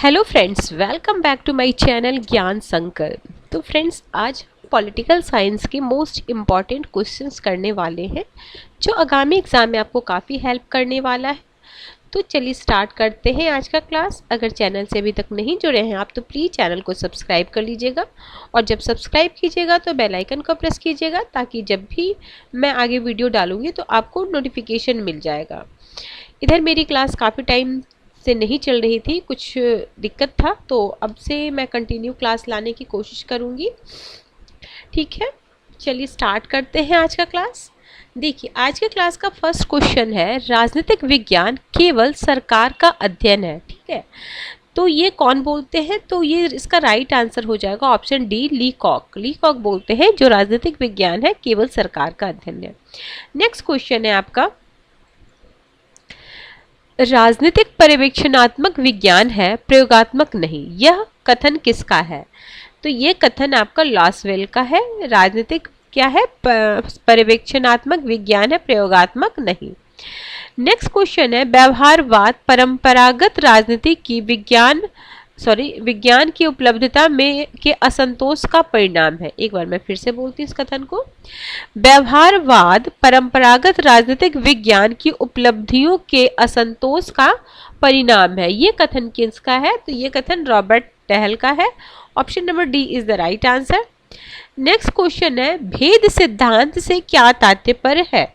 Hello friends, welcome back to my channel Gyan Sankar. तो friends, आज political science के most important questions करने वाले हैं जो आगामी एग्जाम में आपको काफ़ी हेल्प करने वाला है। तो चलिए स्टार्ट करते हैं आज का क्लास। अगर चैनल से अभी तक नहीं जुड़े हैं आप तो प्लीज़ चैनल को सब्सक्राइब कर लीजिएगा और जब सब्सक्राइब कीजिएगा तो बेल आइकन को प्रेस कीजिएगा ताकि जब भी मैं आगे वीडियो डालूंगी तो आपको नोटिफिकेशन मिल जाएगा। इधर मेरी क्लास काफ़ी टाइम से नहीं चल रही थी, कुछ दिक्कत था, तो अब से मैं कंटिन्यू क्लास लाने की कोशिश करूँगी। ठीक है, चलिए स्टार्ट करते हैं आज का क्लास। देखिए, आज के क्लास का फर्स्ट क्वेश्चन है, राजनीतिक विज्ञान केवल सरकार का अध्ययन है। ठीक है, तो ये कौन बोलते हैं? तो ये इसका राइट आंसर हो जाएगा ऑप्शन डी, लीकॉक। लीकॉक बोलते हैं जो राजनीतिक विज्ञान है केवल सरकार का अध्ययन है। नेक्स्ट क्वेश्चन है आपका, राजनीतिक पर्यवेक्षणात्मक विज्ञान है, प्रयोगात्मक नहीं, यह कथन किसका है? तो ये कथन आपका लॉसवेल का है। राजनीतिक क्या है? पर्यवेक्षणात्मक विज्ञान है, प्रयोगात्मक नहीं। नेक्स्ट क्वेश्चन है, व्यवहारवाद परंपरागत राजनीति की विज्ञान की उपलब्धता में के असंतोष का परिणाम है। एक बार मैं फिर से बोलती हूँ इस कथन को, व्यवहारवाद परंपरागत राजनीतिक विज्ञान की उपलब्धियों के असंतोष का परिणाम है। ये कथन किसका है? तो ये कथन रॉबर्ट टेहल का है। Option number D is the right answer. Next question है, भेद सिद्धांत से क्या तात्पर्य है?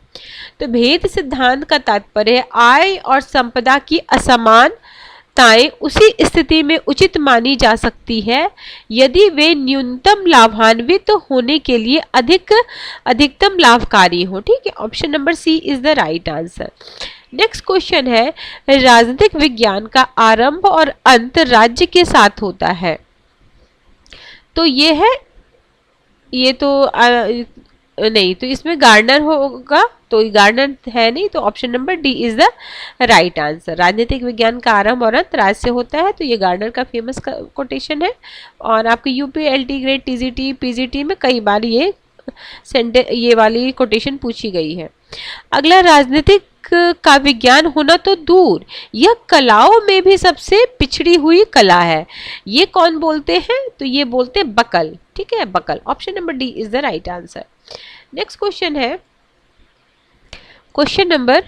तो भेद सिद्धांत का तात्पर्य है आय और संपदा की असमानताएं उसी स्थिति में उचित मानी जा सकती है यदि वे न्यूनतम लाभान्वित होने के लिए अधिकतम लाभकारी हो। ठीक है, option number C is the right answer. Next question है, राजनीतिक विज्ञान का आरंभ और अंत राज्य के साथ होता है। तो ये तो नहीं, तो इसमें गार्डनर होगा, तो गार्डनर है नहीं, तो option number D is the right answer. राजनीतिक विज्ञान का आरंभ और अंत राज्य से होता है, तो ये गार्डनर का फेमस कोटेशन है और आपके UP LT grade TGT PGT में कई बार ये वाली कोटेशन पूछी गई है। अगला, राजनीतिक का विज्ञान होना तो दूर, यह कलाओं में भी सबसे पिछड़ी हुई कला है। ये कौन बोलते हैं? तो ये बोलते हैं बकल। ठीक है, Buckle. Option number D is the right answer. Next question है, क्वेश्चन नंबर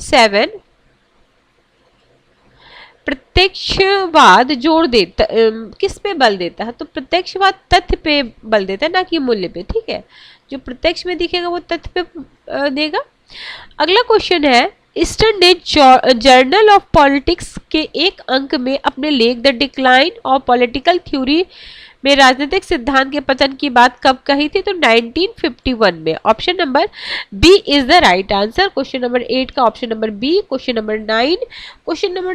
7, प्रत्यक्षवाद जोर देता किस पे बल देता है? तो प्रत्यक्षवाद तथ्य पे बल देता है, ना कि मूल्य पे। ठीक है, जो प्रत्यक्ष में दिखेगा वो तथ्य पे देगा। अगला क्वेश्चन है, eastern day journal of politics के एक अंक में अपने लेख the decline of political theory में राजनीतिक सिद्धांत के पतन की बात कब कही थी? तो 1951 में। Option number B is the right answer. Question number 8 का option number B. Question number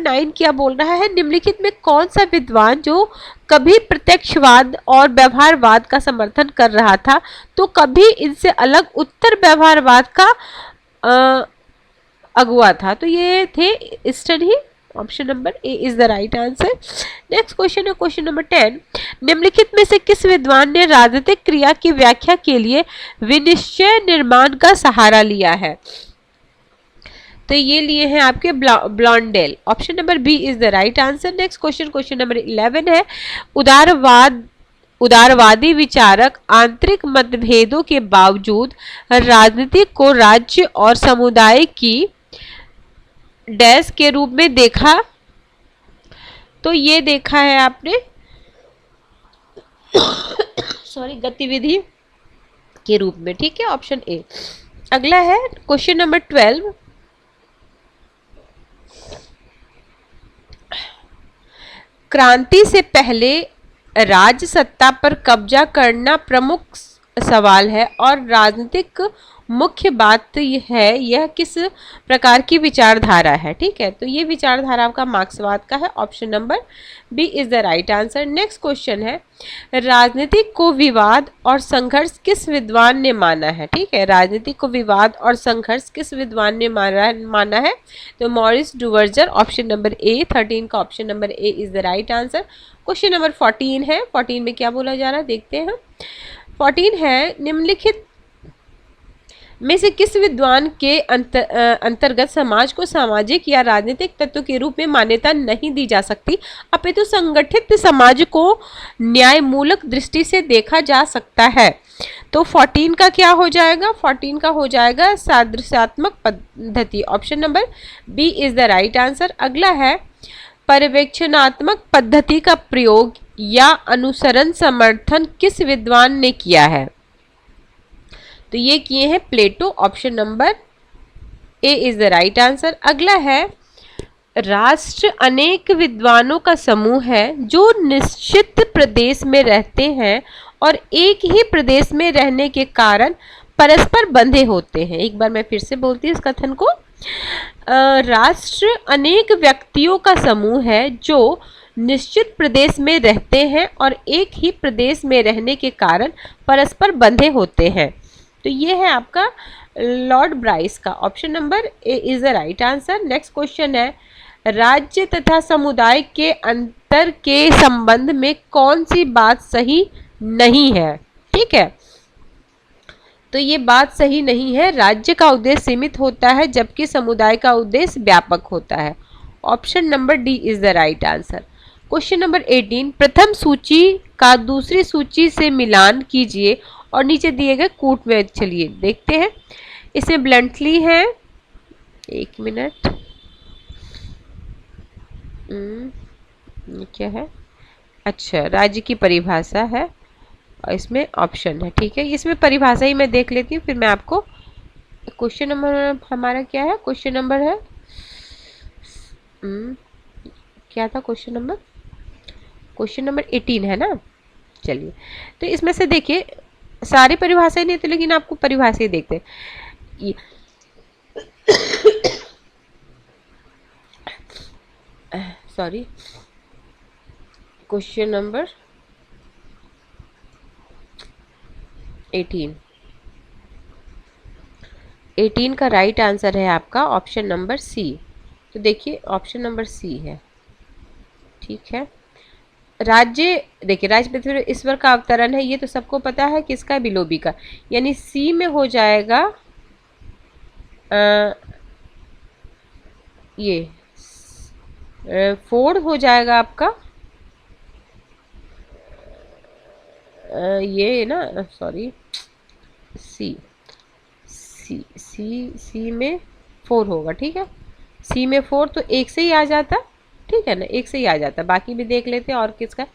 9 क्या बोल रहा है, निम्नलिखित में कौन सा विद्वान जो कभी प्रत्यक्षवाद और व्यवहारवाद का समर्थन कर रहा था तो कभी इनसे अलग उत्तर व्यवहारवाद का अगुआ था? तो ये थे eastern he. Option number A is the right answer. Next question है क्वेश्चन नंबर 10, निम्नलिखित में से किस विद्वान ने राजनीतिक क्रिया की व्याख्या के लिए विनिश्चय निर्माण का सहारा लिया है? तो ये लिए हैं आपके Blondel. Option number B is the right answer. Next question number 11 है, उदारवादी विचारक आंतरिक मतभेदों के बावजूद राजनीति को राज्य और समुदाय की डैश के रूप में देखा। तो ये देखा है आपने गतिविधि के रूप में। ठीक है, ऑप्शन ए। अगला है क्वेश्चन नंबर 12, क्रांति से पहले राज्य सत्ता पर कब्जा करना प्रमुख सवाल है और राजनीतिक मुख्य बात यह किस प्रकार की विचारधारा है? ठीक है, तो ये विचारधारा आपका मार्क्सवाद का है। Option number B is the right answer. Next question है, राजनीति को विवाद और संघर्ष किस विद्वान ने माना है? ठीक है, राजनीति को विवाद और संघर्ष किस विद्वान ने माना है? तो Maurice Duverger. Option number A. 13 का option number A is the right answer. Question number 14 है, 14 में क्या बोला जा रहा है देखते हैं। 14 है, निम्नलिखित में से किस विद्वान के अंतर्गत समाज को सामाजिक या राजनीतिक तत्व के रूप में मान्यता नहीं दी जा सकती, अपितु संगठित समाज को न्यायमूलक दृष्टि से देखा जा सकता है? तो 14 का क्या हो जाएगा? 14 का हो जाएगा सादृश्यात्मक पद्धति। Option number B is the right answer. अगला है पर्यवेक्षणात्मक पद्धति का प्रयोग या अनुसरण समर्थन किस विद्वान ने किया है? तो ये किए हैं Plato. Option number A is the right answer. अगला है राष्ट्र अनेक विद्वानों का समूह है जो निश्चित प्रदेश में रहते हैं और एक ही प्रदेश में रहने के कारण परस्पर बंधे होते हैं। एक बार मैं फिर से बोलती हूँ इस कथन को। राष्ट्र अनेक व्यक्तियों का समूह है जो निश्चित प्रदेश में रहते हैं और एक ही प्रदेश में रहने के कारण परस्पर बंधे होते हैं। तो ये है आपका लॉर्ड ब्राइस का। Option number A is the right answer. Next question है राज्य तथा समुदाय के अंतर के संबंध में कौन सी बात सही नहीं है? ठीक है, तो ये बात सही नहीं है। राज्य का उद्देश्य सीमित होता है जबकि समुदाय का उद्देश्य व्यापक होता है। Option number D is the right answer. Question number 18 प्रथम सूची का दूसरी सूची से मिलान कीजिए और नीचे दिए गए कूट में। चलिए देखते हैं। इसमें ब्लंटली है, एक मिनट, क्या है? अच्छा, राज्य की परिभाषा है और इसमें ऑप्शन है। ठीक है, इसमें परिभाषा ही मैं देख लेती हूँ, फिर मैं आपको क्वेश्चन नंबर हमारा क्या है? क्वेश्चन नंबर है क्या था क्वेश्चन नंबर? क्वेश्चन नंबर 18 है ना। चलिए, तो इसमें से देखिए सारी परिभाषाएं नहीं थी, लेकिन आपको परिभाषा ही देखते हैं। सॉरी, क्वेश्चन नंबर 18 का राइट आंसर है आपका ऑप्शन नंबर सी। तो देखिए ऑप्शन नंबर सी है। ठीक है, राज्य देखिए राज्य पृथ्वी ईश्वर का अवतरण है, ये तो सबको पता है। किसका? बिलोबी का। यानी सी में हो जाएगा ये 4 हो जाएगा आपका ये ना, सॉरी, सी सी सी सी में 4 होगा। ठीक है, सी में 4 तो एक से ही आ जाता। ठीक है ना, एक से ही आ जाता। बाकी भी देख लेते हैं और किसका।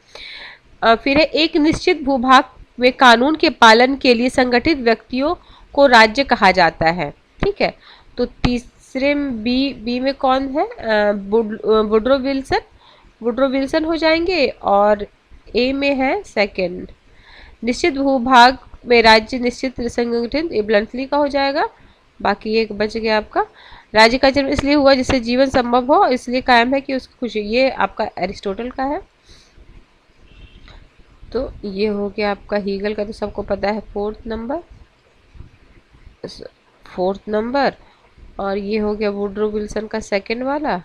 फिर है एक निश्चित भूभाग में कानून के पालन के लिए संगठित व्यक्तियों को राज्य कहा जाता है। ठीक है, तो तीसरे बी में कौन है? वुड्रो विल्सन हो जाएंगे। और ए में है सेकंड निश्चित भूभाग में राज्य निश्चित संगठित, ये ब्लंटली का हो जाएगा। बाकी एक बच गया आपका राज्य का जन्म इसलिए हुआ जिससे जीवन संभव हो, इसलिए कायम है कि उसकी खुशी, ये आपका एरिस्टोटल का है। तो ये हो गया आपका हीगल का, तो सबको पता है फोर्थ नंबर। और ये हो गया वुड्रो विल्सन का सेकंड वाला,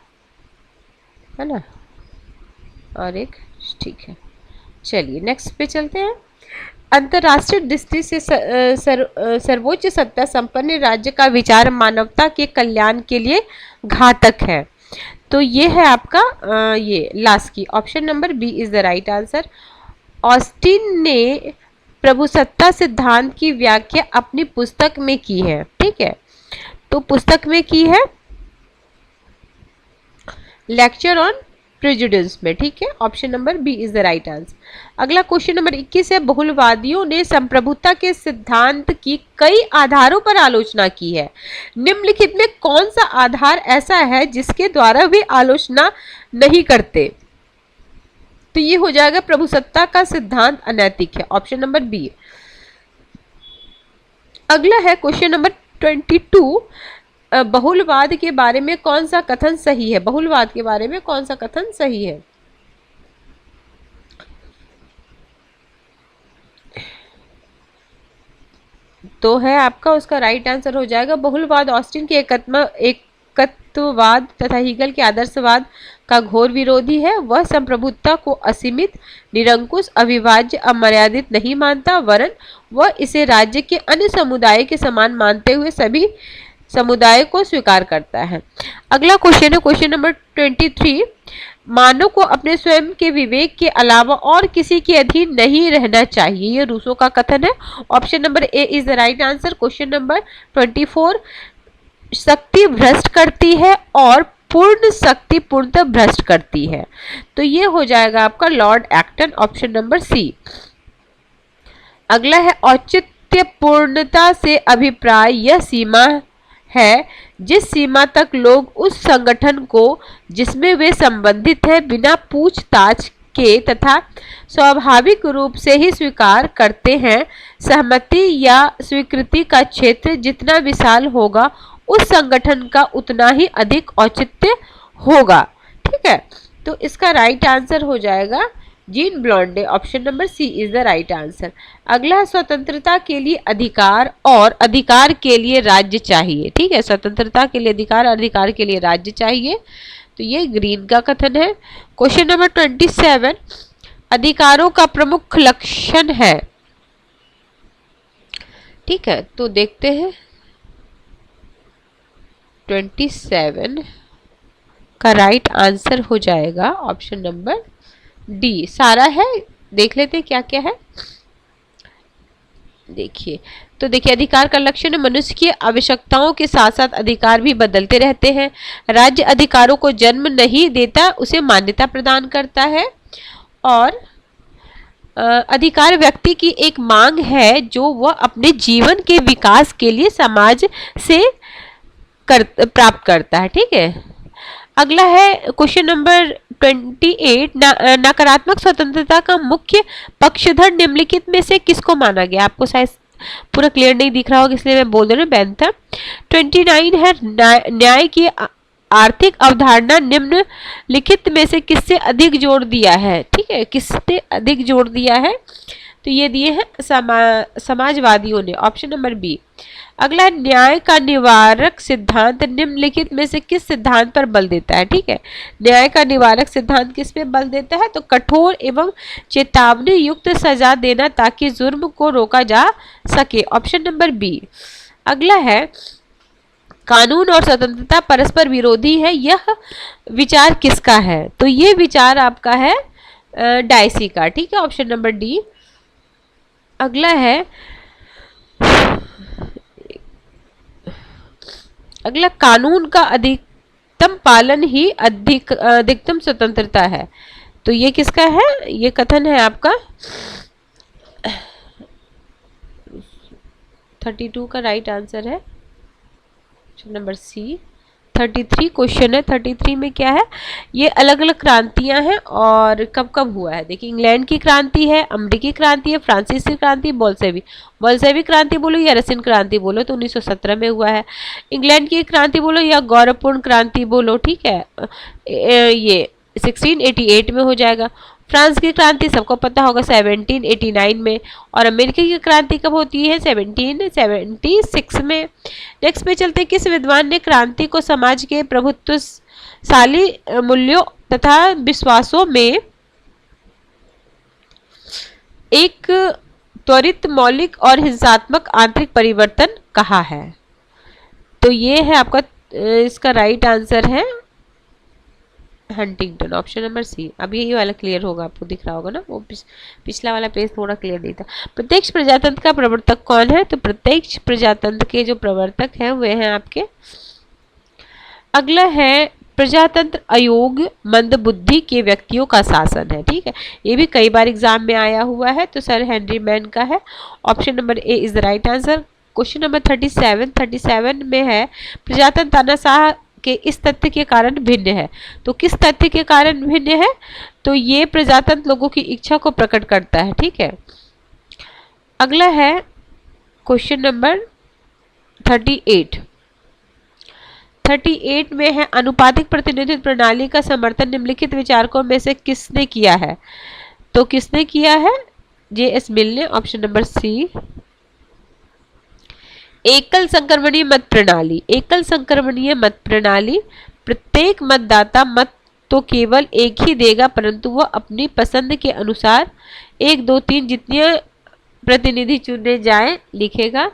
है ना, और एक। ठीक है, चलिए नेक्स्ट पे चलते हैं। अंतर्राष्ट्रीय दृष्टि से सर्वोच्च सत्ता संपन्न राज्य का विचार मानवता के कल्याण के लिए घातक है। तो ये है आपका ये Laski. Option number B is the right answer. Austin ने प्रभुसत्ता सिद्धांत की व्याख्या अपनी पुस्तक में की है। ठीक है, तो पुस्तक में की है लेक्चर ऑन प्रेजुडिस में। ठीक है, option number B is the right answer. अगला क्वेश्चन नंबर 21 है बहुलवादियों ने संप्रभुता के सिद्धांत की कई आधारों पर आलोचना की है। निम्नलिखित में कौन सा आधार ऐसा है जिसके द्वारा वे आलोचना नहीं करते? तो ये हो जाएगा प्रभुसत्ता का सिद्धांत अनैतिक है। Option number B. अगला है क्वेश्चन नंबर 22 बहुलवाद के बारे में कौन सा कथन सही है? बहुलवाद के बारे में कौन सा कथन सही है? तो है आपका उसका राइट आंसर हो जाएगा बहुलवाद ऑस्टिन के एकत्ववाद तथा हीगल के आदर्शवाद का घोर विरोधी है। वह संप्रभुता को असीमित, निरंकुश, अविभाज्य, अमर्यादित नहीं मानता, वरन वह इसे राज्य के अन्य समुदाय के समान मानते हुए सभी समुदाय को स्वीकार करता है। अगला क्वेश्चन है क्वेश्चन नंबर 23। मानव को अपने स्वयं के विवेक के अलावा और किसी के अधीन नहीं रहना चाहिए, ये रूसो का कथन है। Option number A is the right answer. Question number 24। शक्ति भ्रष्ट करती है और पूर्ण शक्ति पूर्णतः भ्रष्ट करती है, तो ये हो जाएगा आपका Lord Acton, option number C. अगला है औचित्य पूर्णता से अभिप्राय यह सीमा है जिस सीमा तक लोग उस संगठन को जिसमें वे संबंधित हैं बिना पूछताछ के तथा स्वाभाविक रूप से ही स्वीकार करते हैं। सहमति या स्वीकृति का क्षेत्र जितना विशाल होगा उस संगठन का उतना ही अधिक औचित्य होगा। ठीक है, तो इसका राइट आंसर हो जाएगा Jean Blondel, option number C is the right answer. अगला है स्वतंत्रता के लिए अधिकार और अधिकार के लिए राज्य चाहिए। ठीक है, स्वतंत्रता के लिए अधिकार, अधिकार के लिए राज्य चाहिए, तो ये ग्रीन का कथन है। Question number 27। अधिकारों का प्रमुख लक्षण है। ठीक है, तो देखते हैं 27 का राइट आंसर हो जाएगा ऑप्शन नंबर डी, सारा है। देख लेते हैं क्या क्या है। देखिए, तो देखिए अधिकार का लक्षण मनुष्य की आवश्यकताओं के साथ साथ अधिकार भी बदलते रहते हैं। राज्य अधिकारों को जन्म नहीं देता, उसे मान्यता प्रदान करता है। और अधिकार व्यक्ति की एक मांग है जो वह अपने जीवन के विकास के लिए समाज से प्राप्त करता है। ठीक है, अगला है क्वेश्चन नंबर 28। नकारात्मक स्वतंत्रता का मुख्य पक्षधर निम्नलिखित में से किसको माना गया? आपको शायद पूरा क्लियर नहीं दिख रहा होगा इसलिए मैं बोल रही हूँ बेहतर। 29 है न्याय की आर्थिक अवधारणा निम्नलिखित में से किससे अधिक जोर दिया है? ठीक है, किसने अधिक जोर दिया है? तो ये दिए हैं समाजवादियों ने, ऑप्शन नंबर बी। अगला न्याय का निवारक सिद्धांत निम्नलिखित में से किस सिद्धांत पर बल देता है? ठीक है, न्याय का निवारक सिद्धांत किस पे बल देता है? तो कठोर एवं चेतावनी युक्त सजा देना ताकि जुर्म को रोका जा सके, ऑप्शन नंबर बी। अगला है कानून और स्वतंत्रता परस्पर विरोधी है, यह विचार किसका है? तो ये विचार आपका है डायसी का। ठीक है, ऑप्शन नंबर डी। अगला है अगला कानून का अधिकतम पालन ही अधिकतम स्वतंत्रता है, तो ये किसका है? ये कथन है आपका 32 का राइट आंसर है ऑप्शन नंबर सी। 33 क्वेश्चन है। 33 में क्या है? ये अलग अलग क्रांतियां हैं और कब कब हुआ है। देखिए, इंग्लैंड की क्रांति है, अमेरिकी क्रांति है, फ्रांसीसी क्रांति, बोल्शेविक क्रांति बोलो या रशियन क्रांति बोलो, तो 1917 में हुआ है। इंग्लैंड की क्रांति बोलो या गौरवपूर्ण क्रांति बोलो, ठीक है, ये 1688 में हो जाएगा। फ्रांस की क्रांति सबको पता होगा 1789 में, और अमेरिका की क्रांति कब होती है? 1776 में। नेक्स्ट पे चलते, किस विद्वान ने क्रांति को समाज के प्रभुत्वशाली मूल्यों तथा विश्वासों में एक त्वरित, मौलिक और हिंसात्मक आंतरिक परिवर्तन कहा है? तो ये है आपका इसका राइट आंसर है हंटिंगटन, ऑप्शन नंबर सी। अब यही वाला क्लियर होगा, आपको दिख रहा होगा ना, वो पिछला वाला पेज थोड़ा क्लियर नहीं था। प्रत्यक्ष प्रजातंत्र का प्रवर्तक कौन है? तो प्रत्यक्ष प्रजातंत्र के जो प्रवर्तक हैं वे हैं आपके। अगला है प्रजातंत्र अयोग्य मंदबुद्धि के व्यक्तियों का शासन है। ठीक है, ये भी कई बार एग्जाम में आया हुआ है, तो सर हेनरी मैन का है, option number A is the right answer. Question number 37 में है प्रजातंत्र तानाशाह के इस तथ्य के कारण भिन्न है। तो किस तथ्य के कारण भिन्न है? तो ये प्रजातंत्र लोगों की इच्छा को प्रकट करता है। ठीक है, अगला है क्वेश्चन नंबर 38 में है अनुपातिक प्रतिनिधित्व प्रणाली का समर्थन निम्नलिखित विचारकों में से किसने किया है? तो किसने किया है? जे.एस. मिल ने, ऑप्शन नंबर सी। एकल संक्रमणीय मत प्रणाली प्रत्येक मतदाता मत तो केवल एक ही देगा, परंतु वह अपनी पसंद के अनुसार 1 2 3 जितने प्रतिनिधि चुने जाए लिखेगा।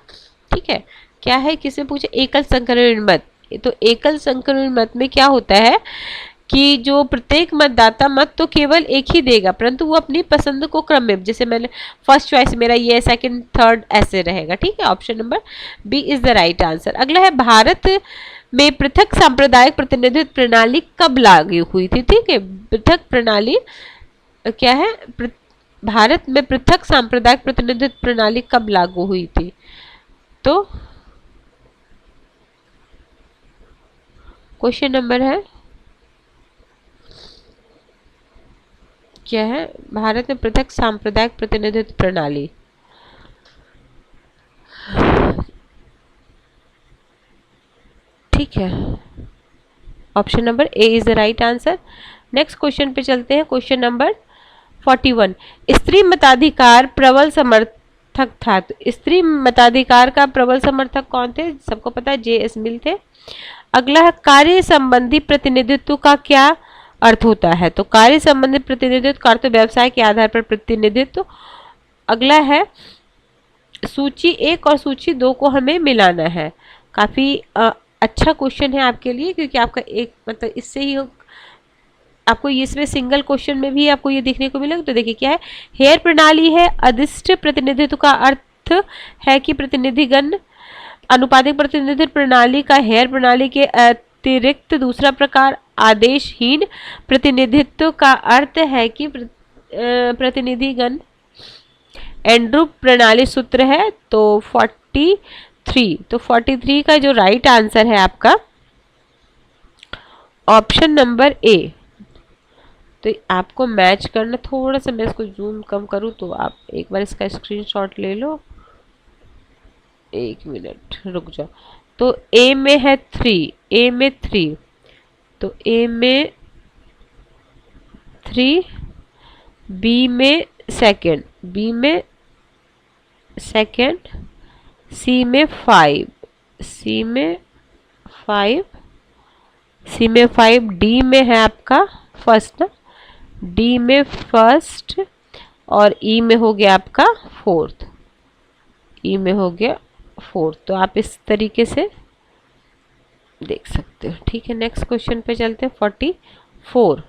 ठीक है, क्या है, किसने पूछा, एकल संकरण मत। तो एकल संकरण मत में क्या होता है कि जो प्रत्येक मतदाता मत तो केवल एक ही देगा, परंतु वो अपनी पसंद को क्रम में, जैसे मैंने फर्स्ट चॉइस मेरा ये, सेकंड थर्ड ऐसे रहेगा। ठीक है, option number B is the right answer. अगला है, भारत में पृथक सांप्रदायिक प्रतिनिधित्व प्रणाली कब लागू हुई थी। ठीक है, पृथक प्रणाली क्या है, भारत में पृथक सांप्रदायिक प्रतिनिधित्व प्रणाली कब लागू हुई थी। तो क्वेश्चन नंबर है क्या है, भारत में पृथक सांप्रदायिक प्रतिनिधित्व प्रणाली। ठीक है, option number A is the right answer. Next question पे चलते हैं, क्वेश्चन नंबर 41। स्त्री मताधिकार प्रबल समर्थक था। तो स्त्री मताधिकार का प्रबल समर्थक कौन थे, सबको पता है, जे.एस. मिल थे। अगला है, कार्य संबंधी प्रतिनिधित्व का क्या अर्थ होता है। तो कार्य संबंधी प्रतिनिधित्व का अर्थ व्यवसाय के आधार पर प्रतिनिधित्व। अगला है, सूची 1 और सूची 2 को हमें मिलाना है। काफी अच्छा क्वेश्चन है आपके लिए, क्योंकि आपका एक मतलब इससे ही आपको इसमें सिंगल क्वेश्चन में भी आपको ये देखने को मिलेगा। तो देखिए क्या है, हेयर प्रणाली है, अधिष्ठ प्रतिनिधित्व का अर्थ है कि प्रतिनिधिगण। अनुपातिक प्रतिनिधित्व प्रणाली का हेयर प्रणाली के अतिरिक्त दूसरा प्रकार आदेशहीन प्रतिनिधित्व का अर्थ है कि प्रतिनिधिगण। एंड्रू प्रणाली सूत्र है तो 43। तो 43 का जो राइट आंसर है आपका ऑप्शन नंबर ए। तो आपको मैच करना, थोड़ा सा मैं इसको जूम कम करूं तो आप एक बार इसका स्क्रीनशॉट ले लो। 1 मिनट रुक जाओ। तो ए में है 3, ए में 3, तो ए में 3, बी में सेकंड, बी में सेकंड, सी में 5, सी में 5, सी में 5, डी में है आपका फर्स्ट ना, डी में फर्स्ट, और ई में हो गया आपका फोर्थ, ई में हो गया फोर्थ। तो आप इस तरीके से देख सकते हो। ठीक है, नेक्स्ट क्वेश्चन पे चलते हैं, 44।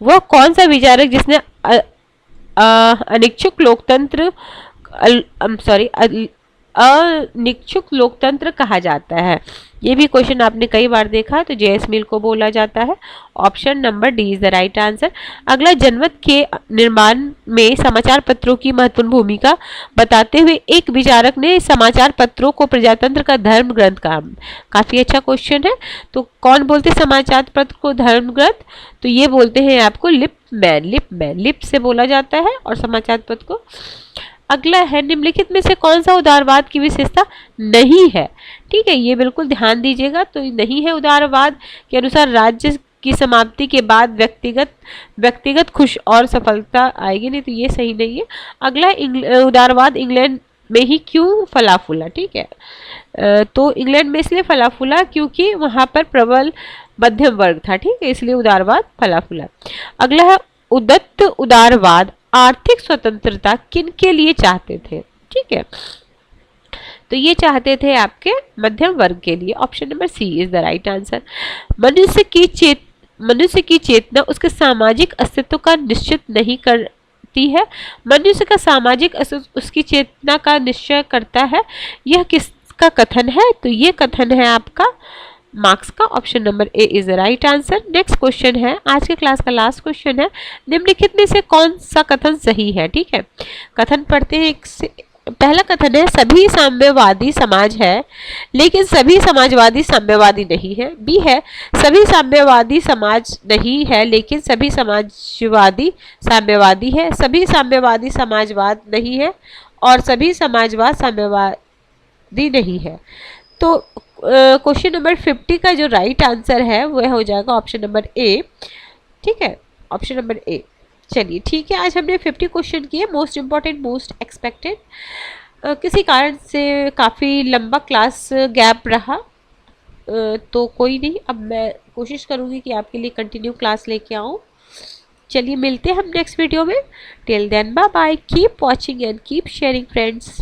वह कौन सा विचारक जिसने अनिच्छुक लोकतंत्र अनिच्छुक लोकतंत्र कहा जाता है। ये भी क्वेश्चन आपने कई बार देखा है। तो जे.एस. मिल को बोला जाता है। Option number D is the right answer. अगला, जनमत के निर्माण में समाचार पत्रों की महत्वपूर्ण भूमिका बताते हुए एक विचारक ने समाचार पत्रों को प्रजातंत्र का धर्म ग्रंथ कहा। काफी अच्छा क्वेश्चन है। तो कौन बोलते समाचार पत्र को धर्म ग्रंथ, तो ये बोलते हैं आपको लिपमैन, लिप से बोला जाता है और समाचार पत्र को। अगला है, निम्नलिखित में से कौन सा उदारवाद की विशेषता नहीं है। ठीक है, ये बिल्कुल ध्यान दीजिएगा। तो नहीं है, उदारवाद के अनुसार राज्य की समाप्ति के बाद व्यक्तिगत खुश और सफलता आएगी नहीं, तो ये सही नहीं है। अगला, उदारवाद इंग्लैंड में ही क्यों फला फूला। ठीक है, तो इंग्लैंड में इसलिए फला फूला क्योंकि वहां पर प्रबल मध्यम वर्ग था। ठीक है, इसलिए उदारवाद फला फूला। अगला है, उदात्त उदारवाद आर्थिक स्वतंत्रता किन के लिए चाहते थे। ठीक है, तो ये चाहते थे आपके मध्यम वर्ग के लिए। Option number C is the right answer. मनुष्य की चेतना उसके सामाजिक अस्तित्व का निश्चित नहीं करती है। मनुष्य का सामाजिक अस्तित्व उसकी चेतना का निश्चय करता है। यह किसका कथन है, तो ये कथन है आपका मार्क्स का। Option number A is the right answer. Next question है, आज के क्लास का लास्ट क्वेश्चन है, निम्नलिखित में से कौन सा कथन सही है। ठीक है, कथन पढ़ते हैं। पहला कथन है, सभी साम्यवादी समाज है लेकिन सभी समाजवादी साम्यवादी नहीं है। बी है, सभी साम्यवादी समाज नहीं है लेकिन सभी समाजवादी साम्यवादी है। सभी साम्यवादी समाजवाद नहीं है और सभी समाजवाद साम्यवादी नहीं है। तो क्वेश्चन नंबर 50 का जो राइट आंसर है वह हो जाएगा ऑप्शन नंबर ए। ठीक है, ऑप्शन नंबर ए। चलिए ठीक है, आज हमने 50 क्वेश्चन किए, मोस्ट इम्पॉर्टेंट मोस्ट एक्सपेक्टेड। किसी कारण से काफ़ी लंबा क्लास गैप रहा, तो कोई नहीं, अब मैं कोशिश करूँगी कि आपके लिए कंटिन्यू क्लास लेके आऊँ। चलिए मिलते हैं हम नेक्स्ट वीडियो में। Till then bye bye, keep watching and keep sharing friends.